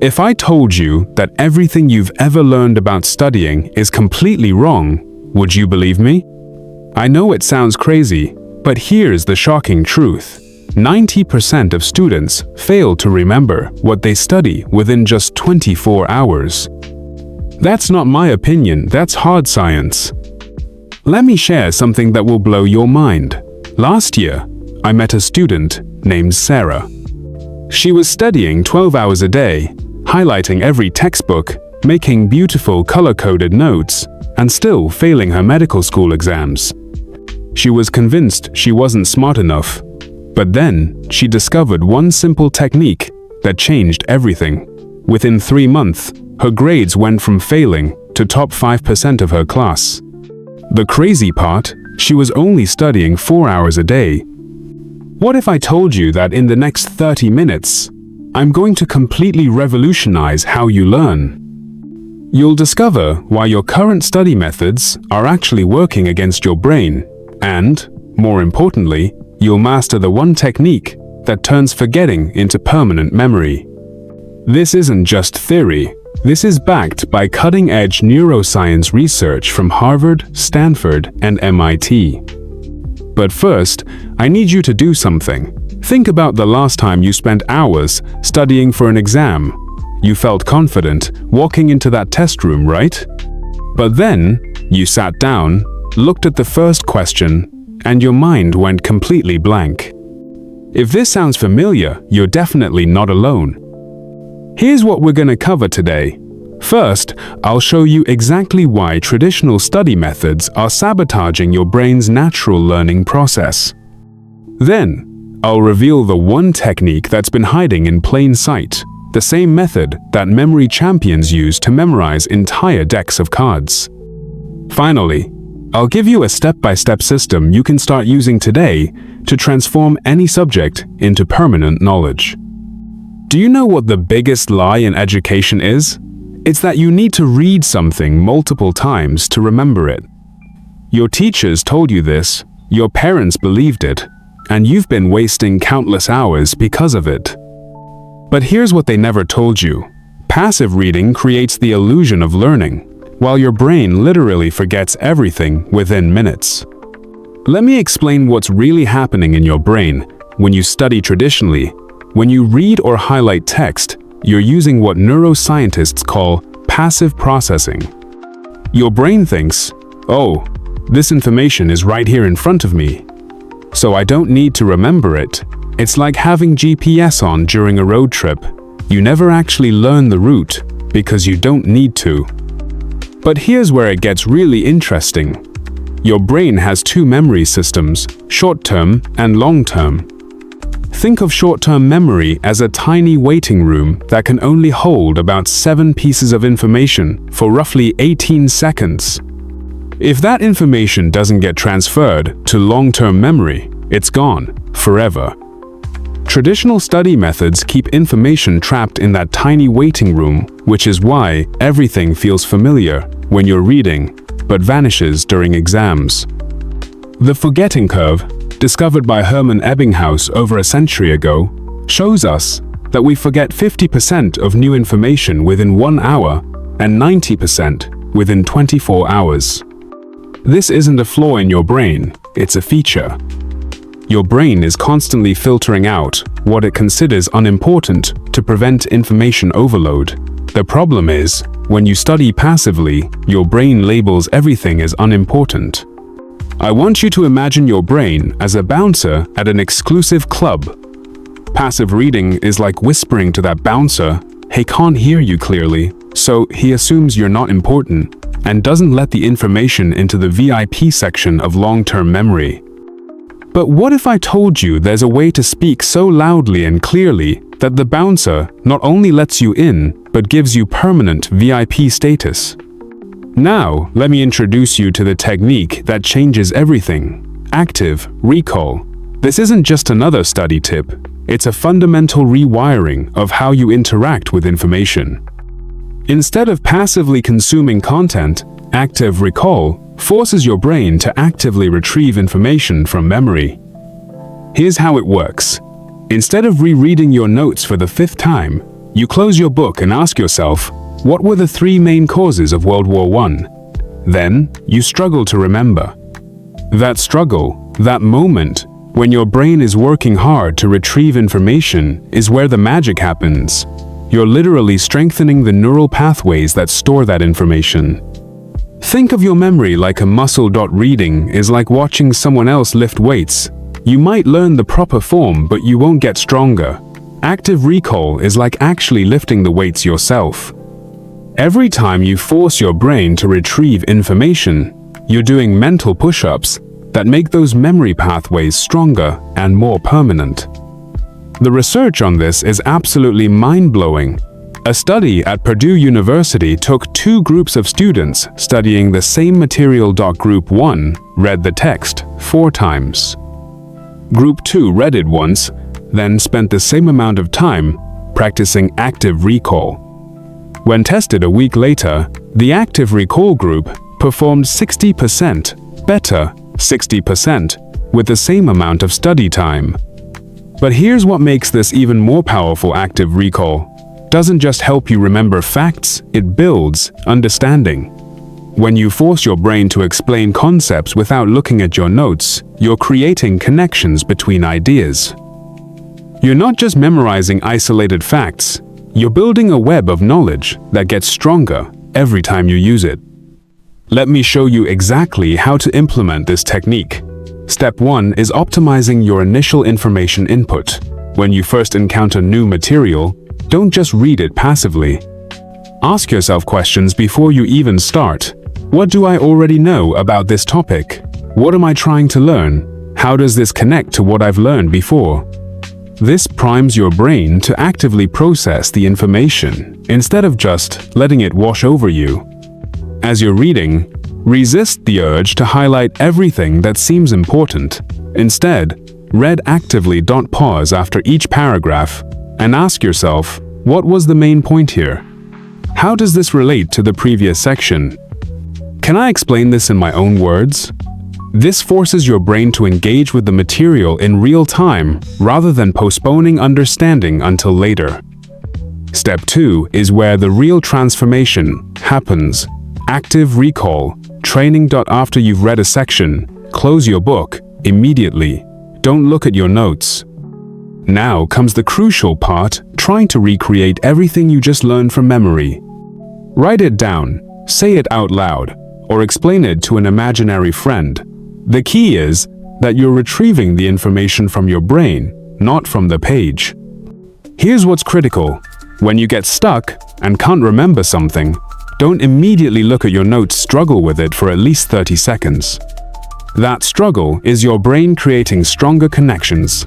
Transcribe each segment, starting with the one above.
If I told you that everything you've ever learned about studying is completely wrong, would you believe me? I know it sounds crazy, but here's the shocking truth. 90% of students fail to remember what they study within just 24 hours. That's not my opinion, that's hard science. Let me share something that will blow your mind. Last year, I met a student named Sarah. She was studying 12 hours a day, highlighting every textbook, making beautiful color-coded notes, and still failing her medical school exams. She was convinced she wasn't smart enough. But then, she discovered one simple technique that changed everything. Within 3 months, her grades went from failing to top 5% of her class. The crazy part, she was only studying 4 hours a day. What if I told you that in the next 30 minutes, I'm going to completely revolutionize how you learn? You'll discover why your current study methods are actually working against your brain, and, more importantly, you'll master the one technique that turns forgetting into permanent memory. This isn't just theory. This is backed by cutting-edge neuroscience research from Harvard, Stanford, and MIT. But first, I need you to do something. Think about the last time you spent hours studying for an exam. You felt confident walking into that test room, right? But then, you sat down, looked at the first question, and your mind went completely blank. If this sounds familiar, you're definitely not alone. Here's what we're going to cover today. First, I'll show you exactly why traditional study methods are sabotaging your brain's natural learning process. Then, I'll reveal the one technique that's been hiding in plain sight, the same method that memory champions use to memorize entire decks of cards. Finally, I'll give you a step-by-step system you can start using today to transform any subject into permanent knowledge. Do you know what the biggest lie in education is? It's that you need to read something multiple times to remember it. Your teachers told you this, your parents believed it, and you've been wasting countless hours because of it. But here's what they never told you. Passive reading creates the illusion of learning, while your brain literally forgets everything within minutes. Let me explain what's really happening in your brain when you study traditionally. When you read or highlight text, you're using what neuroscientists call passive processing. Your brain thinks, oh, this information is right here in front of me, so I don't need to remember it. It's like having GPS on during a road trip. You never actually learn the route because you don't need to. But here's where it gets really interesting. Your brain has two memory systems, short-term and long-term. Think of short-term memory as a tiny waiting room that can only hold about 7 pieces of information for roughly 18 seconds. If that information doesn't get transferred to long-term memory, it's gone forever. Traditional study methods keep information trapped in that tiny waiting room, which is why everything feels familiar when you're reading, but vanishes during exams. The forgetting curve, discovered by Hermann Ebbinghaus over a century ago, shows us that we forget 50% of new information within 1 hour and 90% within 24 hours. This isn't a flaw in your brain, it's a feature. Your brain is constantly filtering out what it considers unimportant to prevent information overload. The problem is, when you study passively, your brain labels everything as unimportant. I want you to imagine your brain as a bouncer at an exclusive club. Passive reading is like whispering to that bouncer, "He can't hear you clearly," so he assumes you're not important and doesn't let the information into the VIP section of long-term memory. But what if I told you there's a way to speak so loudly and clearly that the bouncer not only lets you in, but gives you permanent VIP status? Now, let me introduce you to the technique that changes everything: active recall. This isn't just another study tip, it's a fundamental rewiring of how you interact with information. Instead of passively consuming content, active recall forces your brain to actively retrieve information from memory. Here's how it works. Instead of rereading your notes for the 5th time, You close your book and ask yourself, what were the 3 main causes of World War I? Then, you struggle to remember. That struggle, that moment, when your brain is working hard to retrieve information, is where the magic happens. You're literally strengthening the neural pathways that store that information. Think of your memory like a muscle. Reading is like watching someone else lift weights. You might learn the proper form, but you won't get stronger. Active recall is like actually lifting the weights yourself. Every time you force your brain to retrieve information, you're doing mental push-ups that make those memory pathways stronger and more permanent. The research on this is absolutely mind-blowing. A study at Purdue University took 2 groups of students studying the same material. Group 1 read the text 4 times. Group 2 read it once, then spent the same amount of time practicing active recall. When tested a week later, the active recall group performed 60% better, 60%, with the same amount of study time. But here's what makes this even more powerful. Active recall doesn't just help you remember facts, it builds understanding. When you force your brain to explain concepts without looking at your notes, you're creating connections between ideas. You're not just memorizing isolated facts, you're building a web of knowledge that gets stronger every time you use it. Let me show you exactly how to implement this technique. Step 1 is optimizing your initial information input. When you first encounter new material, don't just read it passively. Ask yourself questions before you even start. What do I already know about this topic? What am I trying to learn? How does this connect to what I've learned before? This primes your brain to actively process the information instead of just letting it wash over you. As you're reading, resist the urge to highlight everything that seems important. Instead, read actively. Pause after each paragraph and ask yourself, what was the main point here? How does this relate to the previous section? Can I explain this in my own words? This forces your brain to engage with the material in real time rather than postponing understanding until later. Step 2 is where the real transformation happens. Active recall training. After you've read a section, close your book immediately. Don't look at your notes. Now comes the crucial part, trying to recreate everything you just learned from memory. Write it down, say it out loud, or explain it to an imaginary friend. The key is that you're retrieving the information from your brain, not from the page. Here's what's critical. When you get stuck and can't remember something, don't immediately look at your notes. Struggle with it for at least 30 seconds. That struggle is your brain creating stronger connections.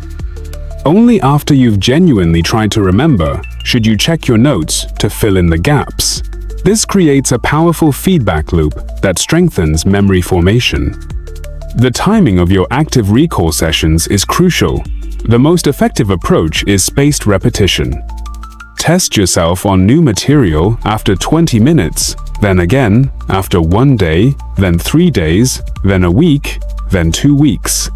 Only after you've genuinely tried to remember should you check your notes to fill in the gaps. This creates a powerful feedback loop that strengthens memory formation. The timing of your active recall sessions is crucial. The most effective approach is spaced repetition. Test yourself on new material after 20 minutes, then again after 1 day, then 3 days, then a week, then 2 weeks.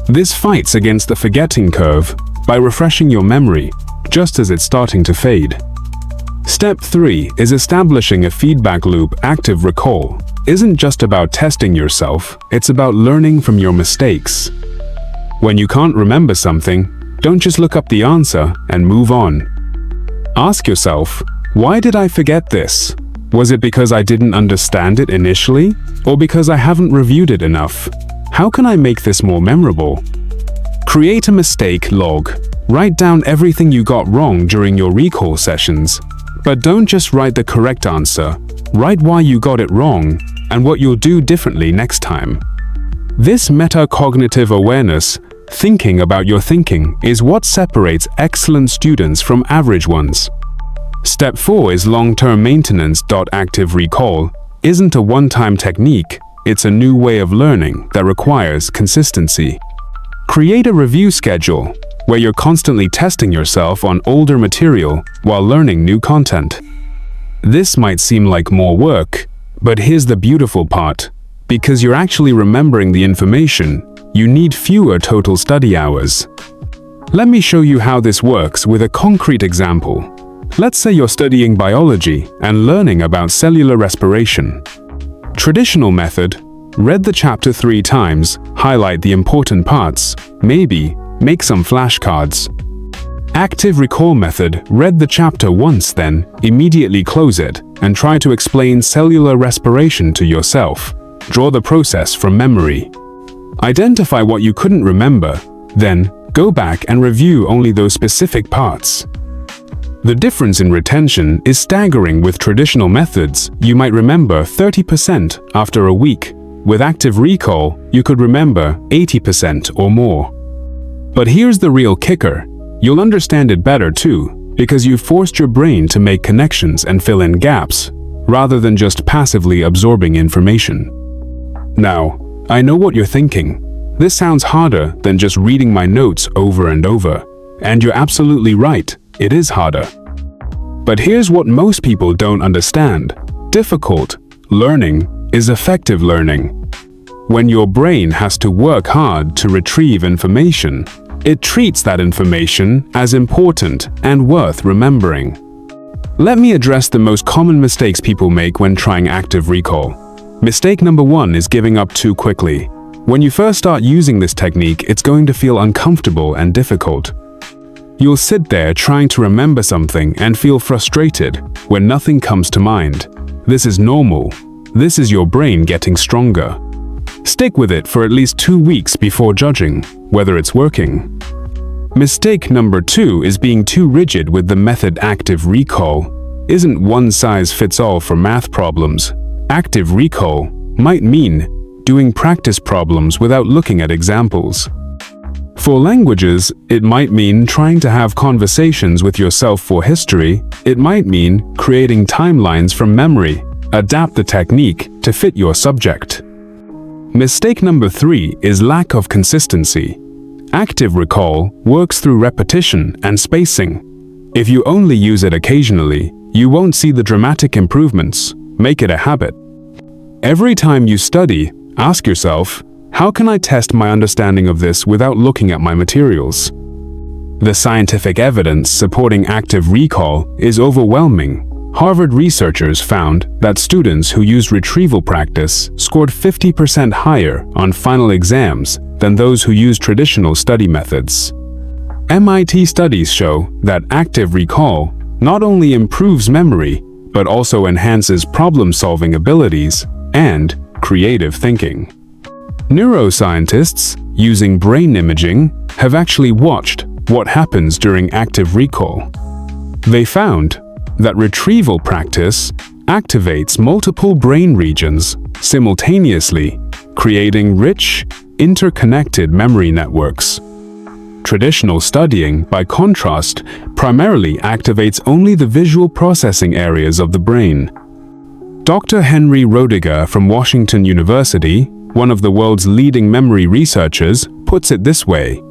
This fights against the forgetting curve by refreshing your memory just as it's starting to fade. Step 3 is establishing a feedback loop. Active recall isn't just about testing yourself, it's about learning from your mistakes. When you can't remember something, don't just look up the answer and move on. Ask yourself, why did I forget this? Was it because I didn't understand it initially, or because I haven't reviewed it enough? How can I make this more memorable? Create a mistake log. Write down everything you got wrong during your recall sessions. But don't just write the correct answer. Write why you got it wrong and what you'll do differently next time. This metacognitive awareness, thinking about your thinking, is what separates excellent students from average ones. Step 4 is long-term maintenance. Active recall isn't a one-time technique, it's a new way of learning that requires consistency. Create a review schedule where you're constantly testing yourself on older material while learning new content. This might seem like more work, but here's the beautiful part. Because you're actually remembering the information, you need fewer total study hours. Let me show you how this works with a concrete example. Let's say you're studying biology and learning about cellular respiration. Traditional method: read the chapter 3 times, highlight the important parts, maybe make some flashcards. Active recall method: read the chapter once, then immediately close it and try to explain cellular respiration to yourself. Draw the process from memory. Identify what you couldn't remember, then go back and review only those specific parts. The difference in retention is staggering. With traditional methods, you might remember 30% after a week. With active recall, you could remember 80% or more. But here's the real kicker: you'll understand it better too, because you've forced your brain to make connections and fill in gaps, rather than just passively absorbing information. Now, I know what you're thinking. This sounds harder than just reading my notes over and over. And you're absolutely right, it is harder. But here's what most people don't understand. Difficult learning is effective learning. When your brain has to work hard to retrieve information, it treats that information as important and worth remembering. Let me address the most common mistakes people make when trying active recall. Mistake number 1 is giving up too quickly. When you first start using this technique, it's going to feel uncomfortable and difficult. You'll sit there trying to remember something and feel frustrated when nothing comes to mind. This is normal. This is your brain getting stronger. Stick with it for at least 2 weeks before judging whether it's working. Mistake number 2 is being too rigid with the method. Active recall isn't one size fits all for math problems. Active recall might mean doing practice problems without looking at examples. For languages, it might mean trying to have conversations with yourself. For history, it might mean creating timelines from memory. Adapt the technique to fit your subject. Mistake number 3 is lack of consistency. Active recall works through repetition and spacing. If you only use it occasionally, you won't see the dramatic improvements. Make it a habit. Every time you study, ask yourself, how can I test my understanding of this without looking at my materials? The scientific evidence supporting active recall is overwhelming. Harvard researchers found that students who used retrieval practice scored 50% higher on final exams than those who used traditional study methods. MIT studies show that active recall not only improves memory, but also enhances problem-solving abilities and creative thinking. Neuroscientists, using brain imaging, have actually watched what happens during active recall. They found that retrieval practice activates multiple brain regions simultaneously, creating rich, interconnected memory networks. Traditional studying, by contrast, primarily activates only the visual processing areas of the brain. Dr. Henry Roediger from Washington University, one of the world's leading memory researchers, puts it this way: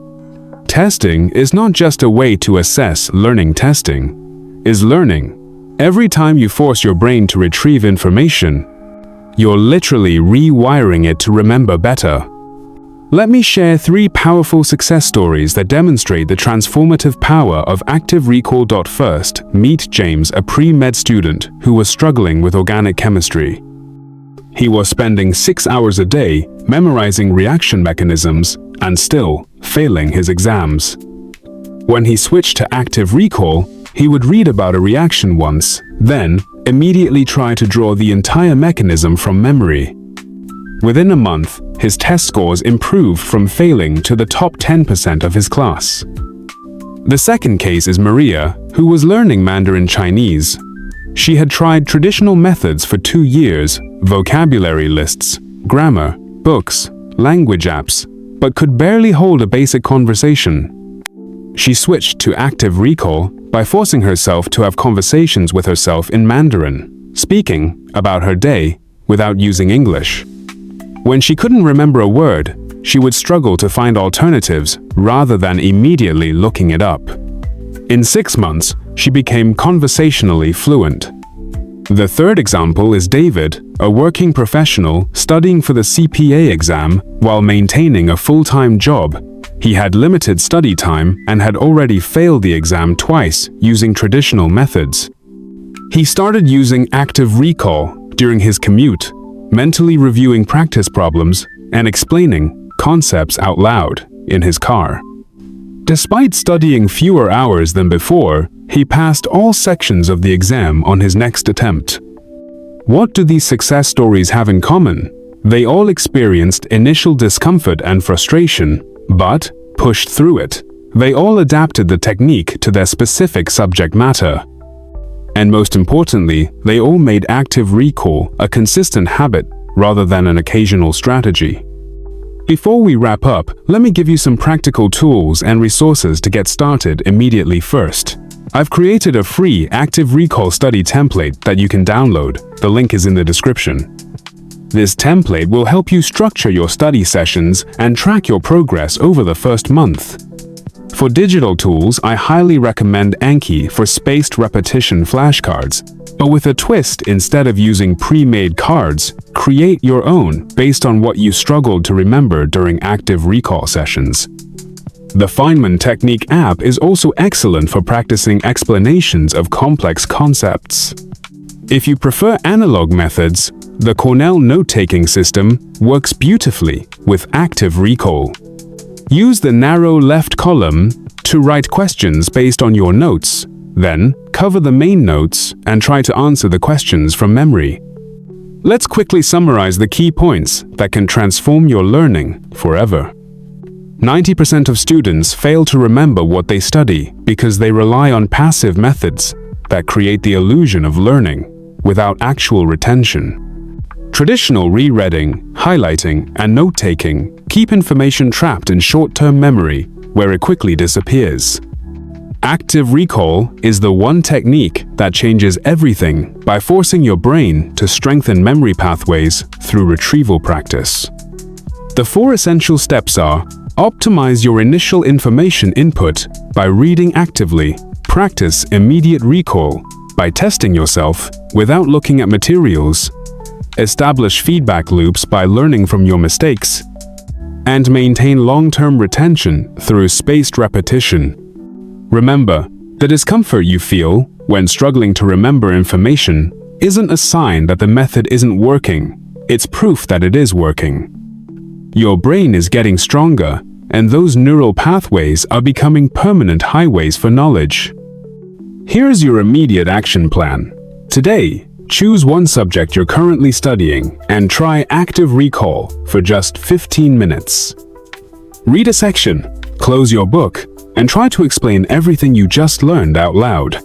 testing is not just a way to assess learning. Testing is learning. Every time you force your brain to retrieve information, you're literally rewiring it to remember better. Let me share 3 powerful success stories that demonstrate the transformative power of active recall. First, meet James, a pre-med student who was struggling with organic chemistry. He was spending 6 hours a day memorizing reaction mechanisms and still failing his exams. When he switched to active recall, he would read about a reaction once, then immediately try to draw the entire mechanism from memory. Within a month, his test scores improved from failing to the top 10% of his class. The second case is Maria, who was learning Mandarin Chinese. She had tried traditional methods for 2 years, vocabulary lists, grammar, books, language apps, but could barely hold a basic conversation. She switched to active recall by forcing herself to have conversations with herself in Mandarin, speaking about her day without using English. When she couldn't remember a word, she would struggle to find alternatives rather than immediately looking it up. In 6 months, she became conversationally fluent. The third example is David, a working professional studying for the CPA exam while maintaining a full-time job. He had limited study time and had already failed the exam twice using traditional methods. He started using active recall during his commute, mentally reviewing practice problems and explaining concepts out loud in his car. Despite studying fewer hours than before, he passed all sections of the exam on his next attempt. What do these success stories have in common? They all experienced initial discomfort and frustration, but pushed through it. They all adapted the technique to their specific subject matter. And most importantly, they all made active recall a consistent habit rather than an occasional strategy. Before we wrap up, let me give you some practical tools and resources to get started immediately. First, I've created a free active recall study template that you can download. The link is in the description. This template will help you structure your study sessions and track your progress over the first month. For digital tools, I highly recommend Anki for spaced repetition flashcards. But with a twist, instead of using pre-made cards, create your own based on what you struggled to remember during active recall sessions. The Feynman Technique app is also excellent for practicing explanations of complex concepts. If you prefer analog methods, the Cornell note-taking system works beautifully with active recall. Use the narrow left column to write questions based on your notes. Then, cover the main notes and try to answer the questions from memory. Let's quickly summarize the key points that can transform your learning forever. 90% of students fail to remember what they study because they rely on passive methods that create the illusion of learning without actual retention. Traditional rereading, highlighting, and note-taking keep information trapped in short-term memory where it quickly disappears. Active recall is the one technique that changes everything by forcing your brain to strengthen memory pathways through retrieval practice. The 4 essential steps are: optimize your initial information input by reading actively, practice immediate recall by testing yourself without looking at materials, establish feedback loops by learning from your mistakes, and maintain long-term retention through spaced repetition. Remember, the discomfort you feel when struggling to remember information isn't a sign that the method isn't working. It's proof that it is working. Your brain is getting stronger, and those neural pathways are becoming permanent highways for knowledge. Here's your immediate action plan. Today, choose one subject you're currently studying and try active recall for just 15 minutes. Read a section, close your book, and try to explain everything you just learned out loud.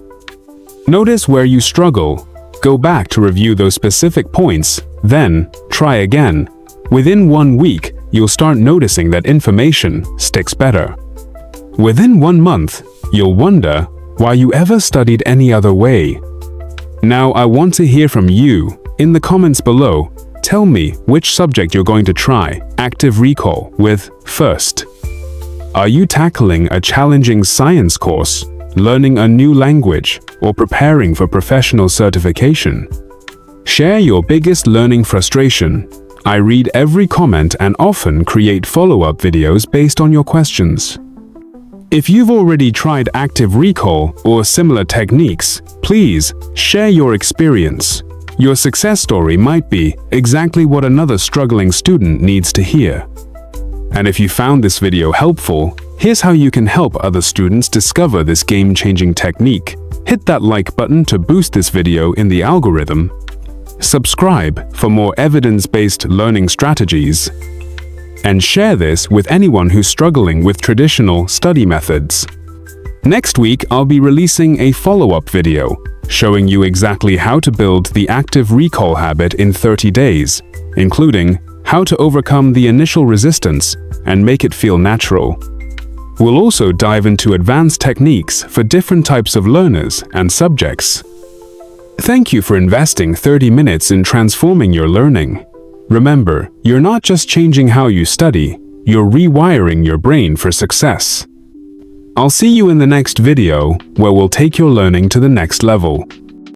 Notice where you struggle. Go back to review those specific points, then try again. Within 1 week, you'll start noticing that information sticks better. Within 1 month, you'll wonder why you ever studied any other way. Now, I want to hear from you. In the comments below, tell me which subject you're going to try active recall with first. Are you tackling a challenging science course, learning a new language, or preparing for professional certification? Share your biggest learning frustration. I read every comment and often create follow-up videos based on your questions. If you've already tried active recall or similar techniques, please share your experience. Your success story might be exactly what another struggling student needs to hear. And if you found this video helpful, here's how you can help other students discover this game-changing technique. Hit that like button to boost this video in the algorithm. Subscribe for more evidence-based learning strategies. And share this with anyone who's struggling with traditional study methods. Next week, I'll be releasing a follow-up video showing you exactly how to build the active recall habit in 30 days, including how to overcome the initial resistance and make it feel natural. We'll also dive into advanced techniques for different types of learners and subjects. Thank you for investing 30 minutes in transforming your learning. Remember, you're not just changing how you study, you're rewiring your brain for success. I'll see you in the next video, where we'll take your learning to the next level.